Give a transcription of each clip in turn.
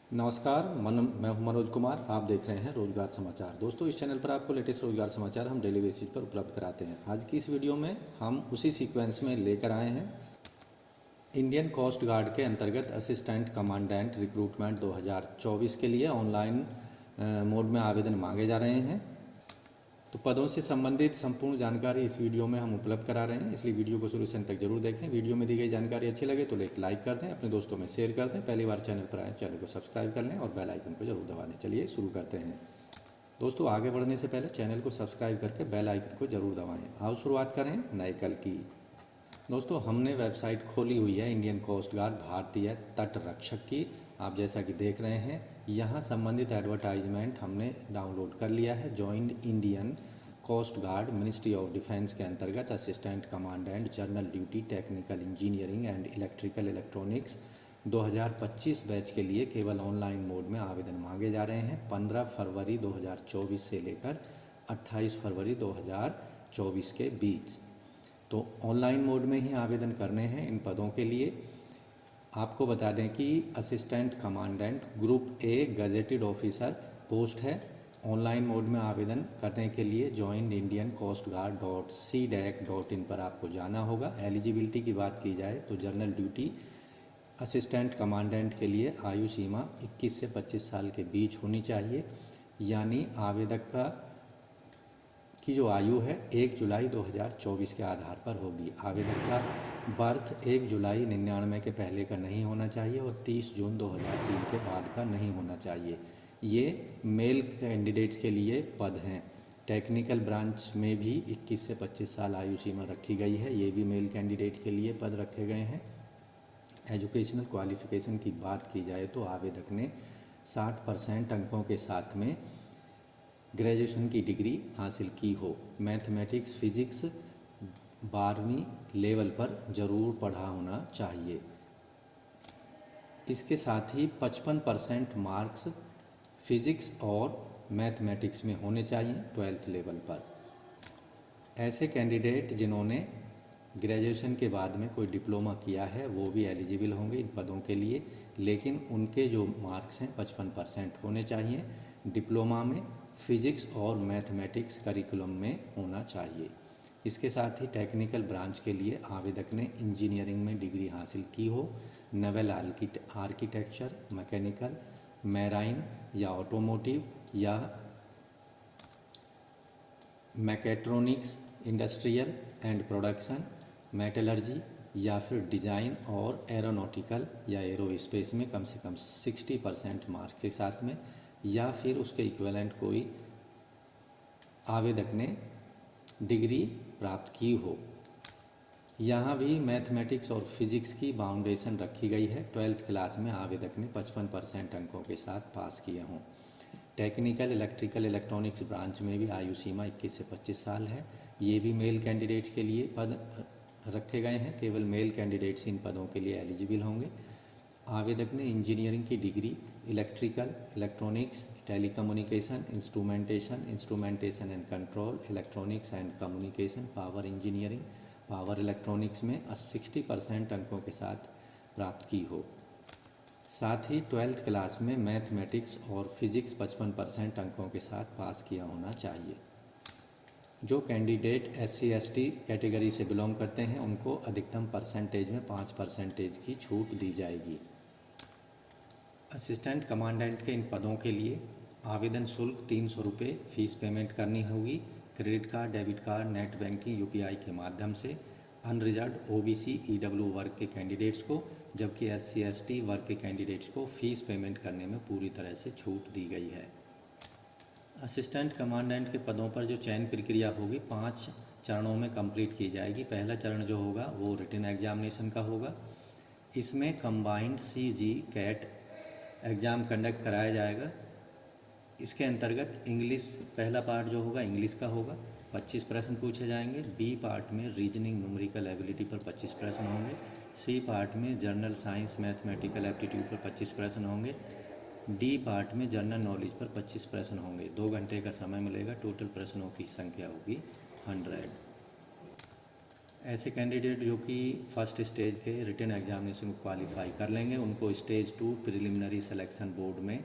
नमस्कार। मैं हूं मनोज कुमार। आप देख रहे हैं रोजगार समाचार। दोस्तों, इस चैनल पर आपको लेटेस्ट रोजगार समाचार हम डेली बेसिस पर उपलब्ध कराते हैं। आज की इस वीडियो में हम उसी सीक्वेंस में लेकर आए हैं इंडियन कोस्ट गार्ड के अंतर्गत असिस्टेंट कमांडेंट रिक्रूटमेंट 2024 के लिए ऑनलाइन मोड में आवेदन मांगे जा रहे हैं। तो पदों से संबंधित संपूर्ण जानकारी इस वीडियो में हम उपलब्ध करा रहे हैं, इसलिए वीडियो को शुरू से अंत तक जरूर देखें। वीडियो में दी गई जानकारी अच्छी लगे तो एक लाइक कर दें, अपने दोस्तों में शेयर कर दें। पहली बार चैनल पर आए चैनल को सब्सक्राइब कर लें और बेल आइकन को जरूर दबा दें। चलिए शुरू करते हैं। दोस्तों, आगे बढ़ने से पहले चैनल को सब्सक्राइब करके बेल आइकन को जरूर दबाएँ। आओ शुरुआत करें नए कल की। दोस्तों, हमने वेबसाइट खोली हुई है इंडियन कोस्ट गार्ड भारतीय तट रक्षक की। आप जैसा कि देख रहे हैं, यहाँ संबंधित एडवर्टाइजमेंट हमने डाउनलोड कर लिया है। Join Indian Coast Guard Ministry of Defence के अंतर्गत Assistant Commandant General Duty Technical Engineering and Electrical Electronics 2025 batch के लिए केवल ऑनलाइन मोड में आवेदन मांगे जा रहे हैं। 15 फरवरी 2024 से लेकर 28 फरवरी 2024 के बीच। तो ऑनलाइन मोड में ही आवेदन करने हैं इन पदों के लिए। आपको बता दें कि assistant commandant group A gazetted officer post है। ऑनलाइन मोड में आवेदन करने के लिए join Indian Coast guard .cdac.in पर आपको जाना होगा। एलिजिबिलिटी की बात की जाए तो जनरल ड्यूटी असिस्टेंट कमांडेंट के लिए आयु सीमा 21 से 25 साल के बीच होनी चाहिए, यानी आवेदक की जो आयु है 1 जुलाई 2024 के आधार पर होगी। आवेदक का बर्थ 1 जुलाई 99 के पहले का नहीं होना चाहिए और 30 जून 2003 के बाद का नहीं होना चाहिए। ये मेल कैंडिडेट्स के लिए पद हैं। टेक्निकल ब्रांच में भी 21 से 25 साल आयु सीमा रखी गई है, ये भी मेल कैंडिडेट के लिए पद रखे गए हैं। एजुकेशनल क्वालिफ़िकेशन की बात की जाए तो आवेदक ने 60% अंकों के साथ में ग्रेजुएशन की डिग्री हासिल की हो। मैथमेटिक्स फिजिक्स 12वीं लेवल पर ज़रूर पढ़ा होना चाहिए। इसके साथ ही 55% मार्क्स फिजिक्स और मैथमेटिक्स में होने चाहिए 12th लेवल पर। ऐसे कैंडिडेट जिन्होंने ग्रेजुएशन के बाद में कोई डिप्लोमा किया है वो भी एलिजिबल होंगे इन पदों के लिए, लेकिन उनके जो मार्क्स हैं 55% होने चाहिए। डिप्लोमा में फिजिक्स और मैथमेटिक्स करिकुलम में होना चाहिए। इसके साथ ही टेक्निकल ब्रांच के लिए आवेदक ने इंजीनियरिंग में डिग्री हासिल की हो। नेवल आर्किटेक्चर, मैकेनिकल, मैराइन या ऑटोमोटिव या mechatronics, industrial and production, metallurgy या फिर डिज़ाइन और एरोनॉटिकल या एरोस्पेस में कम से कम 60% मार्क्स के साथ में, या फिर उसके इक्विवेलेंट कोई आवेदक ने डिग्री प्राप्त की हो। यहाँ भी मैथमेटिक्स और फिजिक्स की बाउंडेशन रखी गई है। 12th क्लास में आवेदक ने 55% अंकों के साथ पास किए हों। टेक्निकल इलेक्ट्रिकल इलेक्ट्रॉनिक्स ब्रांच में भी आयु सीमा 21 से 25 साल है। ये भी मेल कैंडिडेट्स के लिए पद रखे गए हैं। केवल मेल कैंडिडेट्स इन पदों के लिए एलिजिबल होंगे। आवेदक ने इंजीनियरिंग की degree electrical, electronics, telecommunication, instrumentation and control, electronics and communication, power engineering, power electronics में 60% अंकों के साथ प्राप्त की हो। साथ ही 12th क्लास में मैथमेटिक्स और फिजिक्स 55% अंकों के साथ पास किया होना चाहिए। जो कैंडिडेट SC/ST कैटेगरी से बिलोंग करते हैं उनको अधिकतम परसेंटेज में 5% की छूट दी जाएगी। असिस्टेंट कमांडेंट के इन पदों के लिए आवेदन शुल्क 300 रुपये फीस पेमेंट करनी होगी। Credit card, debit card, net banking, UPI के माध्यम से। अनरिजर्व OBC EW वर्ग के कैंडिडेट्स को, जबकि SC/ST वर्ग के कैंडिडेट्स को फ़ीस पेमेंट करने में पूरी तरह से छूट दी गई है। असिस्टेंट कमांडेंट के पदों पर जो चयन प्रक्रिया होगी 5 चरणों में कंप्लीट की जाएगी। पहला चरण जो होगा वो रिटन एग्जामिनेशन का होगा। इसमें combined CG CAT exam conduct कराया जाएगा। इसके अंतर्गत इंग्लिश पहला पार्ट जो होगा इंग्लिश का होगा, 25 प्रश्न पूछे जाएंगे। B पार्ट में रीजनिंग न्यूमेरिकल एबिलिटी पर 25 प्रश्न होंगे। C पार्ट में जनरल साइंस मैथमेटिकल एप्टीट्यूड पर 25 प्रश्न होंगे। D पार्ट में जनरल नॉलेज पर 25 प्रश्न होंगे। 2 घंटे का समय मिलेगा। टोटल प्रश्नों की संख्या होगी 100। ऐसे कैंडिडेट जो कि फर्स्ट स्टेज के रिटन एग्जामिनेशन को क्वालिफाई कर लेंगे उनको स्टेज 2 प्रिलिमिनरी सिलेक्शन बोर्ड में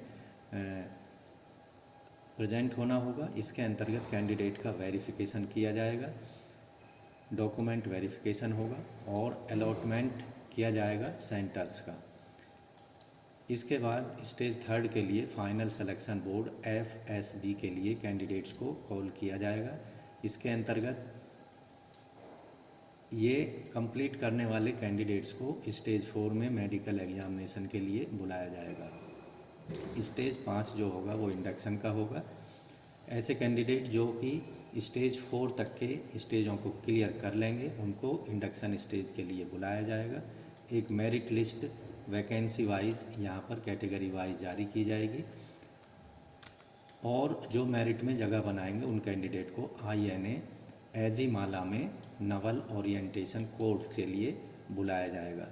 प्रेजेंट होना होगा। इसके अंतर्गत कैंडिडेट का वेरिफिकेशन किया जाएगा, डॉक्यूमेंट वेरिफिकेशन होगा और अलॉटमेंट किया जाएगा सेंटर्स का। इसके बाद स्टेज 3 के लिए फाइनल सिलेक्शन बोर्ड FSB के लिए कैंडिडेट्स को कॉल किया जाएगा। इसके अंतर्गत ये कंप्लीट करने वाले कैंडिडेट्स को स्टेज 4 में मेडिकल एग्जामिनेशन के लिए बुलाया जाएगा। स्टेज 5 जो होगा वो इंडक्शन का होगा। ऐसे कैंडिडेट जो कि स्टेज 4 तक के स्टेजों को क्लियर कर लेंगे उनको इंडक्शन स्टेज के लिए बुलाया जाएगा। एक मेरिट लिस्ट वैकेंसी वाइज यहाँ पर कैटेगरी वाइज जारी की जाएगी और जो मेरिट में जगह बनाएंगे उन कैंडिडेट को INA एजीमाला में नवल ओरिएंटेशन कोर्स के लिए बुलाया जाएगा।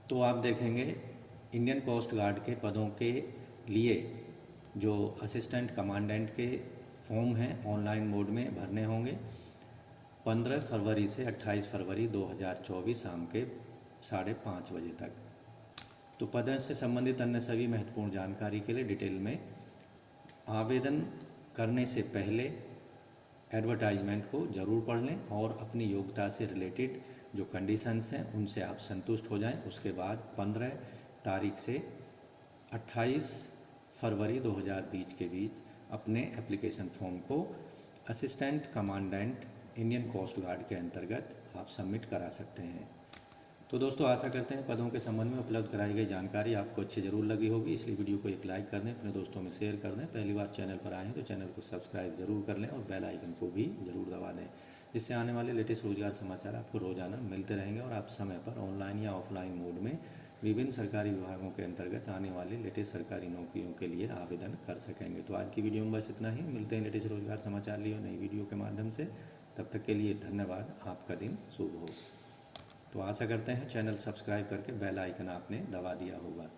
तो आप देखेंगे इंडियन कोस्ट गार्ड के पदों के लिए जो असिस्टेंट कमांडेंट के फॉर्म हैं ऑनलाइन मोड में भरने होंगे 15 फरवरी से 28 फरवरी 2024 शाम के 5:30 बजे तक। तो पदों से संबंधित अन्य सभी महत्वपूर्ण जानकारी के लिए डिटेल में आवेदन करने से पहले एडवर्टाइजमेंट को ज़रूर पढ़ लें और अपनी योग्यता से रिलेटेड जो कंडीशंस हैं उनसे आप संतुष्ट हो जाएं। उसके बाद 15 तारीख से 28 फरवरी 2020 के बीच अपने एप्लीकेशन फॉर्म को Assistant Commandant Indian Coast Guard के अंतर्गत आप सबमिट करा सकते हैं। तो दोस्तों आशा करते हैं पदों के संबंध में उपलब्ध कराई गई जानकारी आपको अच्छी ज़रूर लगी होगी, इसलिए वीडियो को एक लाइक कर दें, अपने दोस्तों में शेयर कर दें। पहली बार चैनल पर आए हैं तो चैनल को सब्सक्राइब जरूर कर लें और बेल आइकन को भी ज़रूर दबा दें, जिससे आने वाले लेटेस्ट रोजगार समाचार आपको रोजाना मिलते रहेंगे और आप समय पर ऑनलाइन या ऑफलाइन मोड में विभिन्न सरकारी विभागों के अंतर्गत आने वाले लेटेस्ट सरकारी नौकरियों के लिए आवेदन कर सकेंगे। तो आज की वीडियो में बस इतना ही, मिलते हैं लेटेस्ट रोजगार समाचार लिए नई वीडियो के माध्यम से। तब तक के लिए धन्यवाद, आपका दिन शुभ हो। तो आशा करते हैं चैनल सब्सक्राइब करके बेल आइकन आपने दबा दिया होगा।